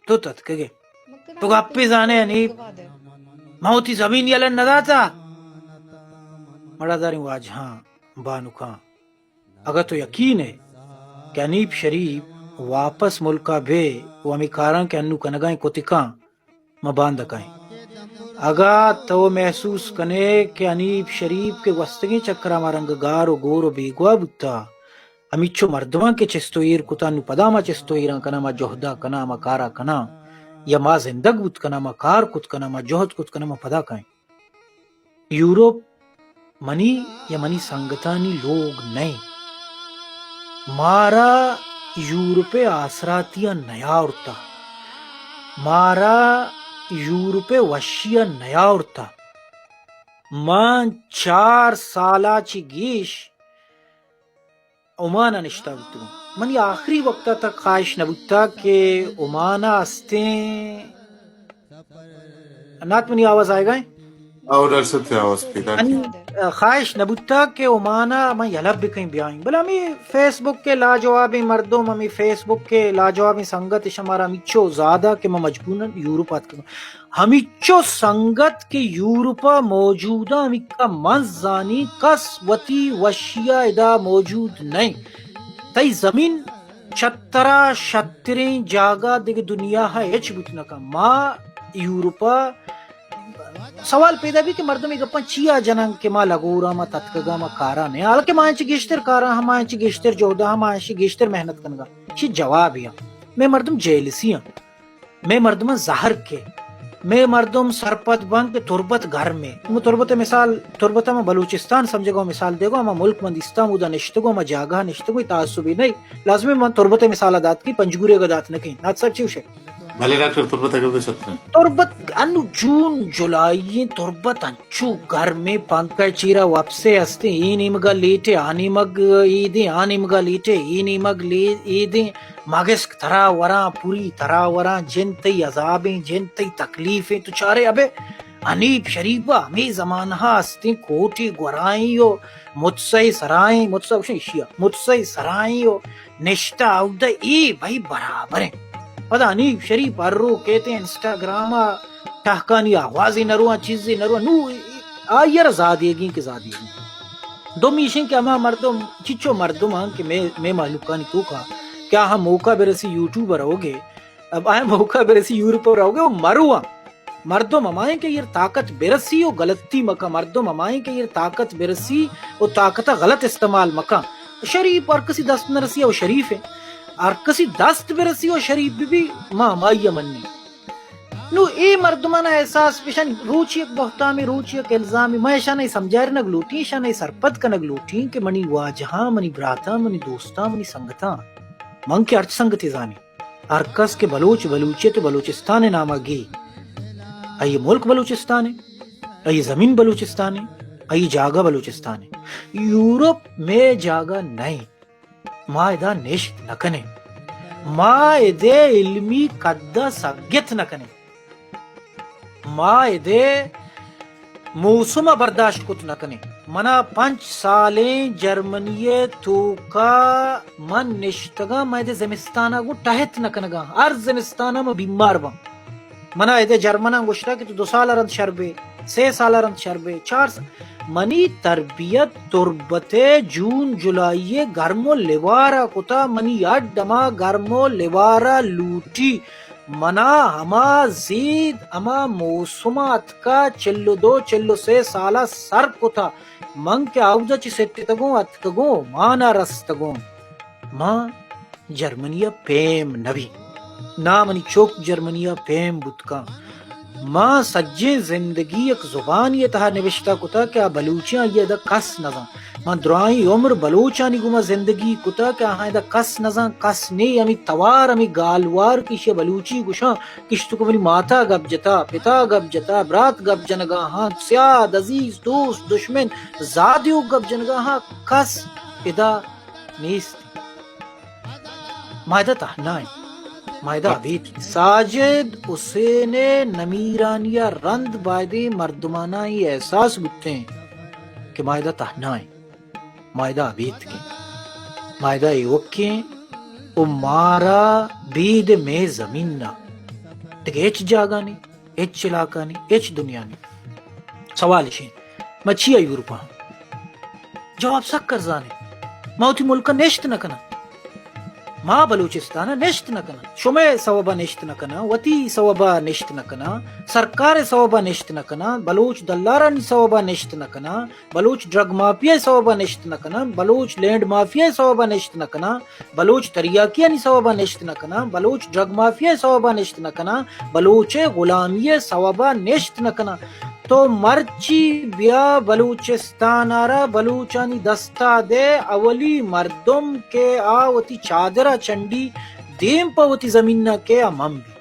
تو تتکگے تو گپی زانے انیب موتی زمین یلن نداتا مڑا داری واج ہاں بانو کھاں اگر تو یقین ہے کہ انیب شریف واپس ملکا بے وہ ہمیں کاراں کے انو کنگائیں کتکاں مباندکائیں اگا تو محسوس کنے کہ انیب شریف کے وستگی چکرا مارنگ گار و گور و بیگوا بتا امیچو مردماں کے چستویر کتا نو پداما چستویران کنا ما جہدا کنا ما کارا کنا یا ما زندگ بود کنا ما کار کت کنا ما جہد کت کنا ما پدا کائیں یوروپ منی یا منی سنگتانی لوگ نہیں مارا یورپ آسراتیا نیا اڑتا مارا یورپ وشیا نیا اڑتا مان 4 سالہ چی گیش عمانہ نشتا بودتا منی آخری وقتا تک خواہش نبودتا کہ عمانہ ہستیں نات منی آواز آئے گا اور ارشد سے آواز پیدا کی خواہش نبودتا کہ عمانہ میں یلب بھی کہیں بیائیں بلا ہمیں فیس بک کے لاجوابی مردم ہمیں فیس بک کے لاجوابی سنگت شمارا ہمیچو زیادہ کہ میں مجبوراً یورپات کروں ہمیچو سنگت کے یورپا موجودہ ہمیں کا منزانی کس وطی وشیا ادا موجود نہیں تئی زمین چھترا شتریں جاگہ دیکھ دنیا ہے ایچ بتنا کا ماں یورپا سوال پیدا بھی کہ مردم گپا چیا جنن کہ ما لگورا ما تتکگا ما کارا نہیں حالانکہ ما انچ گیشتر کارا ہم انچ گیشتر جودا ہم انچ گیشتر محنت کنگا چی جواب یا میں مردم جیلسی ہوں میں مردم زہر کے میں مردم سرپت بن کے تربت گھر میں تربت مثال تربت میں بلوچستان سمجھے گا مثال دے گا ہم ملک مندستان مودا نشتگو ہم جاگہ نشتگو تعصبی نہیں لازمی من تربت مثال دات کی پنجگوری کا دات نہ کہیں نات سب چیوشے بھلے ڈاکٹر تربت اگر دے سکتے ہیں تربت انو جون جولائی تربت انچو گھر میں پانکا چیرا واپسے ہستے ای نیمگا لیٹے آنی مگ ایدیں آنی مگا لیٹے ای نیمگ ایدیں مگسک ترا وراں پوری ترا وراں جن تی عذابیں جن تی تکلیفیں تو چارے ابے انیب شریفہ ہمیں زمانہ ہستے کوٹی گورائیں مجسے سرائیں مجسے سرائیں نشتہ آؤدہ ای بھائی برابر ہیں پتہ انیب شریف ارو کہتے ہیں انسٹاگرام ٹہکانی آوازی نروان چیزی نروان نو آئیر زادیگی کے زادیگی دو میشن کہ ہمیں مردم چچو مردم ہاں کہ میں معلومانی تو کہا کیا ہم موقع برسی یوٹیوبر ہوگے اب آئے موقع برسی یورپر ہوگے وہ مروان مردم ہمائیں کہ یہ طاقت برسی و غلطی مکہ مردم ہمائیں کہ یہ طاقت برسی و طاقت غلط استعمال مکہ شریف اور کسی دست نرسی وہ شریف ہے اور کسی دست برسی و شریف بھی ماں مائی منی نو اے مردمانہ احساس پیشن روچی ایک بہتامی روچی ایک الزامی میں ایشا نہیں سمجھائر نگلوٹی ایشا نہیں سرپت کا نگلوٹی کہ منی واجہاں منی براتا منی دوستا منی سنگتا من کے ارچ سنگتی زانی ارکس کے بلوچیت بلوچستان نامہ گی ای ملک بلوچستان ہے ای زمین بلوچستان ہے ای جاگہ بلوچستان ہے یورپ میں جاگہ نہیں ما ادا نشت نکنے ما ادے علمی قدہ سگت نکنے ما ادے موسم برداشت کت نکنے منا 5 سالیں جرمنی تو کا من نشتگا ما ادے زمستانہ گو ٹہت نکنگا ہر زمستانہ میں بیمار با منا ادے جرمنہ گوشتا کہ تو 2 سالہ رند شربے 6 سالہ رند شربے 4 منی تربیت تربتے جون جولائی گرمو لیوارا کتا منی اڈما گرمو لیوارا لوٹی منا ہما زید اما موسمات کا 42 46 سالہ سر کتا من کے آوزا چی سٹی تگوں اتگوں مانا رستگوں ماں جرمنیا پیم نبی نا منی چوک جرمنیا پیم بدکا ماں سجے زندگی ایک زبان یہ تہا نوشتہ کتا کہ بلوچیاں یہ دا کس نظام ماں درائیں عمر بلوچانی گما زندگی کتا کہ آہاں دا کس نظام کس نہیں ہمیں توار ہمیں گالوار کشی بلوچی گشاں کشتو کو منی ماتا گب جتا پتا گب جتا برات گب جنگا ہاں سیاد عزیز دوست دشمن زادیو گب جنگا ہاں کس ادا نیست مائدہ تہنائیں مائدہ بیت ساجد حسین نمیرانیہ رند بائدے مردمانہ یہ احساس بکتے ہیں کہ مائدہ تہنائیں مائدہ بیت کے مائدہ ایوکیں او مارا بید میں زمین نہ دیکھ ایچ جاگا نہیں، ایچ علاقہ نہیں، ایچ دنیا نہیں. سوال شین مچیا یورپا جواب سکر زانے موتی ملکا نیشت نکنا ما بلوچستان نشت نکنا شمع سوابا نشت نکنا وتی سوابا نشت نکنا سرکار سوابا نشت نکنا بلوچ دلارانی سوابا نشت نکنا بلوچ ڈرگ مافیا سوابا نشت نکنا بلوچ لینڈ مافیا سوابا نشت نکنا بلوچ تریاکیانی سوابا نشت نکنا بلوچ ڈرگ مافیا سوابا نشت نکنا بلوچ غلامی سوابا نشت نکنا. تو مرچی بیا بلوچستان آرا بلوچانی دستا دے اولی مردم کے آوتی چادرہ چنڈی دیم پاوتی زمین کے امم بھی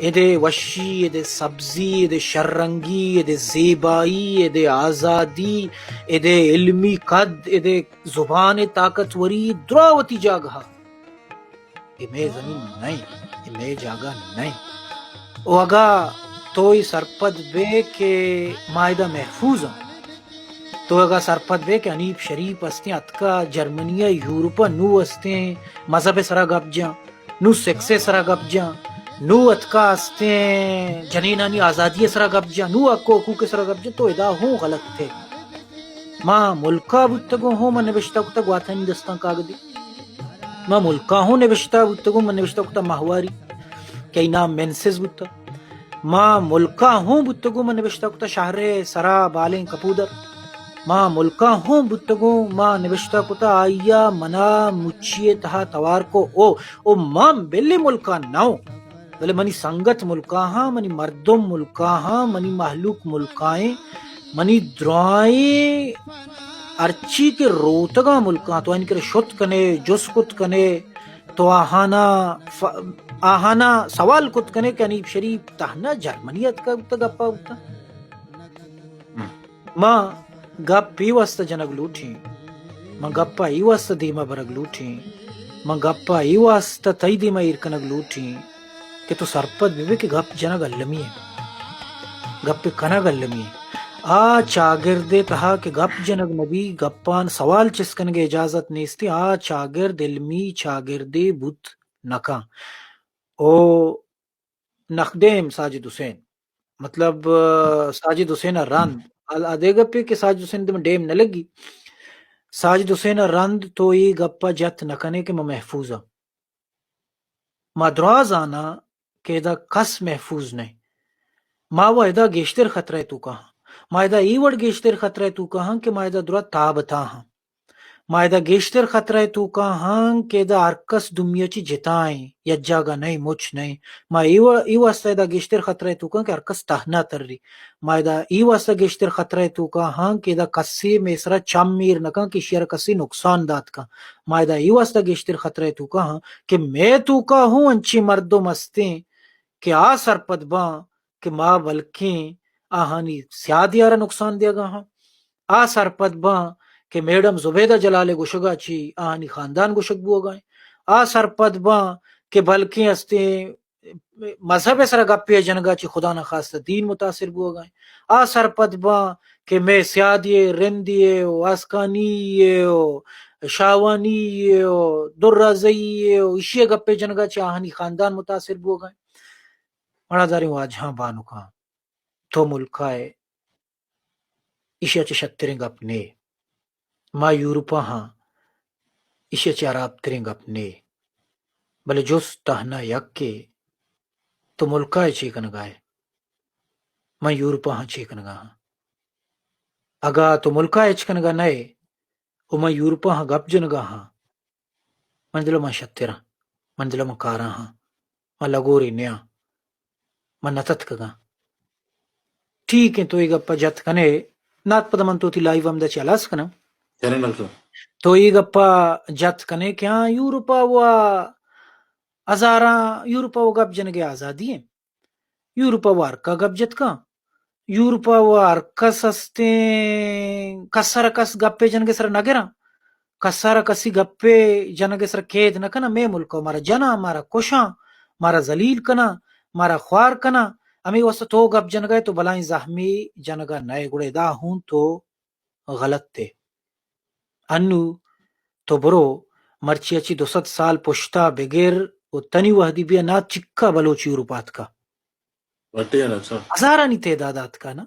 ایدے وشی ایدے سبزی ایدے شرنگی ایدے زیبائی ایدے آزادی ایدے علمی قد ایدے زبان طاقتوری دراوتی جاگہا یہ میں زمین نہیں، یہ میں جاگہ نہیں. او اگا توئی سرپد بے کہ معاہدہ محفوظ ہوں تو اگا سرپد بے کہ انیب شریف ہستیں اتکا جرمنیا یورپا نو ہستیں مذہب سرا گپ جاں نو سیکسے سرا گپ جاں نو اتکا ہستیں جنینانی آزادی سرا گپ جاں نو اکو حقوق سرا گپ جاں تو ادا ہوں غلط تھے. ماں ملکا بتگو ہوں من نوشتہ کتا گواتانی دستان کاغدی ماں ملکا ہوں نوشتہ بتگو من نوشتہ کتا ماہواری کئی نام مینسز بتا ماں ملکا ہوں بتگو من نوشتہ کتا شہر سرا بالیں کپودر ماں ملکا ہوں بتگو ماں نوشتہ کتا آئیا منا مچیے تہا توار کو او ماں بلی ملکا ناؤ بلے منی سنگت ملکا ہاں منی مردم ملکا ہاں منی محلوق ملکائیں منی درائیں ارچی کے روتگا ملکا تو ان کے شت کنے جس کت کنے تو آہانا سوال کت کنے کہ انیب شریف تہنا جرمنیت کا گپا ہوتا ماں گپ ای واسطہ جنگ لوٹیں ماں گپا ای واسطہ دیما برگ لوٹیں ماں گپا ای واسطہ تئی دیما ایرکنگ لوٹیں کہ تو سرپد بیوے کہ گپ جنگ اللمی ہے گپ کنگ اللمی ہے آ چاگردے تہا کہ گپ جنگ نبی گپان سوال چسکنگے اجازت نیستی آ چاگرد علمی چاگردے بت نکا او نخدیم ساجد حسین مطلب ساجد حسین رند ادے گپے کہ ساجد حسین دم ڈیم نہ لگی ساجد حسین رند تو یہ گپا جت نکنے کہ میں محفوظا ما دراز آنا کہ دا کس محفوظ نہیں ما وہ ادا گیشتر خطرہ تو کہاں ما ادا ایوڑ گیشتر خطرہ تو کہاں کہ ما ادا درا تابتا ہاں ما ادا گیشتر خطرہ تو کہاں کہ دا ارکس دمیا چی جتائیں یجاگا نہیں مچ نہیں ما ایو استا ادا گیشتر خطرہ تو کہاں کہ ارکس تہنا تر ری ما ادا ایو استا گیشتر خطرہ تو کہاں کہ دا کسی میسرا چم میر نکاں کہ شیر کسی نقصان دات کا ما ادا ایو استا گیشتر خطرہ تو کہاں کہ میں تو کا ہوں انچی مردم مستیں کہ آ سرپد باں کہ ما بلکیں آہانی سیادیارا نقصان دیا گا ہاں آ سرپد باں کہ میڈم زبیدہ جلال گشگا چی آہانی خاندان گشگ بو گئے آ سرپد باں کہ بلکیں استے مذہب سر گپے جنگا چی خدا نخواستہ دین متاثر بو گئے آ سرپد باں کہ میں سیادیے رندیے اسکانیے شاوانیے درازیے اشیے گپے جنگا چی آہانی خاندان متاثر بو گئے بڑا داری واج ہاں بانو کا تو ملکائے اشیا چی شترنگ اپنے ما یورپا ہاں اشیا چی عراب ترنگ اپنے بلے جس تہنا یک کے تو ملکائے چیکنگائے ما یورپا ہاں چیکنگا ہاں اگا تو ملکائے چکنگا نئے او ما یورپا ہاں گپ جنگا ہاں منزلو ما شترا منزلو ما کارا ہاں ما لگوری نیا ما نتت کگا ٹھیک ہے تو یہ گپا جت کنے نات پدا من تو تی لائیو ہم دا چالاس کنا چلیں ڈاکٹر تو یہ گپا جت کنے کیا یورپا و ہزارہ یورپا و گپ جنگے آزادی ہیں یورپا و ارکا گپ جت کا یورپا و ارکس ہستیں کسر کس گپے جنگے سر نگرا کسر کسی گپے جنگے سر کید نکنا میں ملکا مارا جنا مارا کشاں مارا ذلیل کنا مارا خوار کنا ہمیں واسطہ تو گپ جنگائے تو بلائیں زہمی جنگا نئے گڑے دا ہوں تو غلط تے انو تو برو مرچی اچھی 200 سال پشتا بغیر والتاني وهدي بيها نات شكا بلوشي روباتكا بٹی ہے نا اچھا هزاراني تعدادات كان